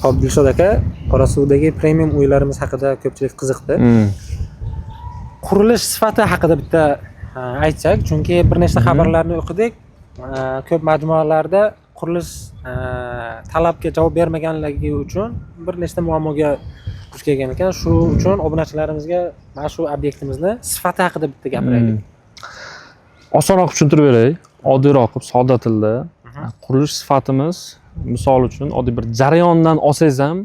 Hop, Dilshod aka, Qorasuvdagi premium uylarimiz haqida ko'pchilik qiziqdi. Qurilish sifati haqida bitta aytsak, chunki bir nechta xabarlarni o'qidik. Ko'p majmualarda qurilish talabga javob bermaganligi uchun bir nechta muammoga duch kelgan ekan. Shu uchun obunachilarimizga mana shu obyektimizni sifati haqida bitta gapiraylik. Osonroq tushuntirib beray, oddiyroq qilib, sodda tilda. Qurilish sifatimiz, misol uchun oddiy bir jarayondan olsangiz ham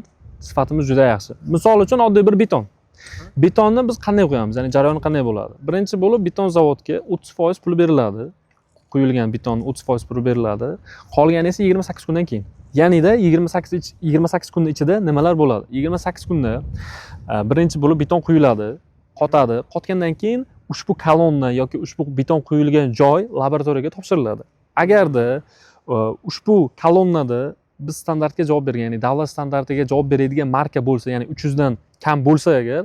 sifatimiz juda yaxshi. Misol uchun oddiy bir beton. Betonni biz qanday qo'yamiz? Ya'ni jarayoni qanday bo'ladi? Birinchi bo'lib beton zavodga 30% pul beriladi. Quyilgan beton 30% pul beriladi. Qolgani esa 28 kundan keyin. Ya'nida 28 kun ichida nimalar bo'ladi? 28 kunda birinchi bo'lib beton quyiladi, qotadi. Qotgandan keyin ushbu kolonna yoki ushbu beton quyilgan joy laboratoriyaga topshiriladi. Agarda ushbu kolonnada biz standartga javob bergan, ya'ni davlat standartiga javob beradigan marka bo'lsa, ya'ni 300 dan kam bo'lsa agar,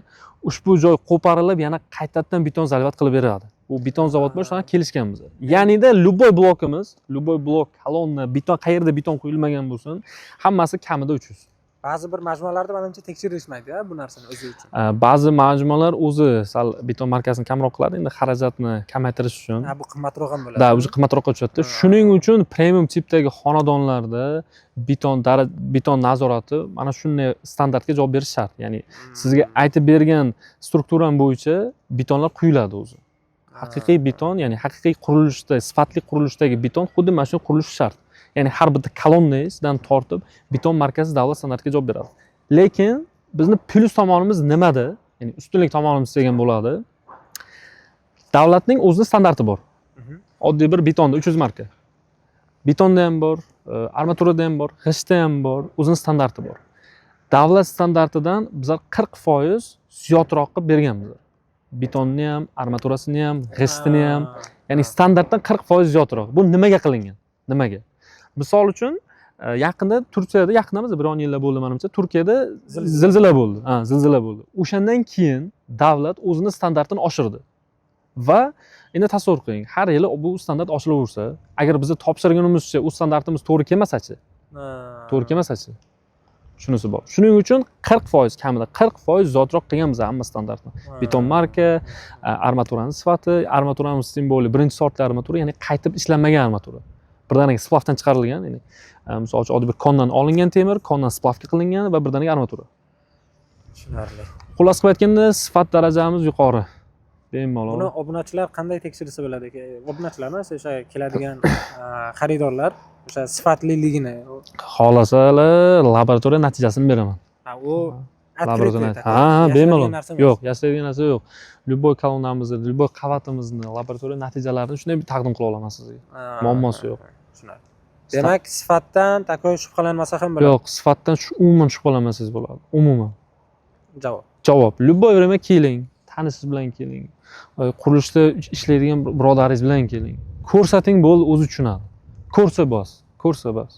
ushbu joy qo'parilib, yana qaytadan beton zalvat qilib beriladi. Bu beton zavod bilan shunday kelishganmiz. Ya'nida любой blokimiz, любой blok, kolonna, beton qayerda beton quyilmagan bo'lsin, hammasi kamida 300. Ba'zi bir majmualarda menimcha tekshirishmaydi bu narsani o'zi uchun. Ba'zi majmualar o'zi sal beton markasini kamroq qiladi, endi xarajatni kamaytirish uchun. Bu qimmatroq ham bo'ladi. Da, o'zi qimmatroqqa tushadi. Shuning uchun premium tipdagi xonadonlarda beton nazorati mana shunday standartga javob berish shart. Ya'ni sizga aytib bergan strukturam bo'yicha betonlar quyiladi o'zi. Haqiqiy beton, ya'ni haqiqiy qurilishda, sifatli qurilishdagi beton xuddi mana shu qurilish shart. Ya'ni har bitta kolonnasidan tortib beton markazi davlat standartiga javob beradi. Lekin bizni plyus tomonimiz nimada? Ya'ni ustunlik tomonimiz degan bo'ladi. Davlatning o'zining standarti bor. Oddiy bir betonda 300 marka. Betonda ham bor, armaturada ham bor, g'ishtda ham bor, o'zining standarti bor. Davlat standartidan bizlar 40% ziyodroq qilib berganmiz. Betonni ham, armaturasini ham, g'ishtini ham, ya'ni standartdan 40% ziyodroq. Bu nimaga qilingan? Nimaga? Misol uchun yaqinda Turkiyada, yaqinda bir 10 yillar bo'ldi menimcha, Turkiyada zilzila bo'ldi. Zilzila bo'ldi. O'shandan keyin davlat o'zining standartini oshirdi. Va endi tasavvur qiling, har yili bu standart oshiraversa, agar biz topshirganimizcha u standartimiz to'g'ri kelmasa-chi? To'g'ri kelmasa-chi? Shunisi bor. Shuning uchun 40% kamida 40% ziyodroq qilganmiz hamma standartni. Beton marka, armaturaning sifati, armaturamiz simvoli birinchi sortli armatura, ya'ni qaytib ishlanmagan armatura. Birdaniga splavdan chiqarilgan, ya'ni misol uchun oddiy bir kondan olingan temir, kondan splavga qilingan va birdaniga armatura. Tushunarli. Xullas qilib aytganda, sifat darajamiz yuqori. Bemalol. Buni obunachilar qanday tekshirsa bo'ladi? Obunachilar emas, o'sha keladigan xaridorlar o'sha sifatliligini Xolasalar laboratoriya natijasini beraman. U Laboratoriya. Bemalol. Yo'q, yashaydigan narsa yo'q. Любой kolonnamizni, любой qavatimizni, laboratoriya natijalarini shunday taqdim qila olaman sizga. Muammosi yo'q. Tushunarli. Demak, sifatdan takoy shubhalanmasa ham bo'ladi. Yo'q, sifatdan umuman shubhalanmasangiz bo'ladi. Umuman. Javob. Любой время keling, tanishingiz bilan keling. Qurilishda ishlaydigan birodaringiz bilan keling. Ko'rsating bo'ldi, o'zi tushunadi. Ko'rsa bas.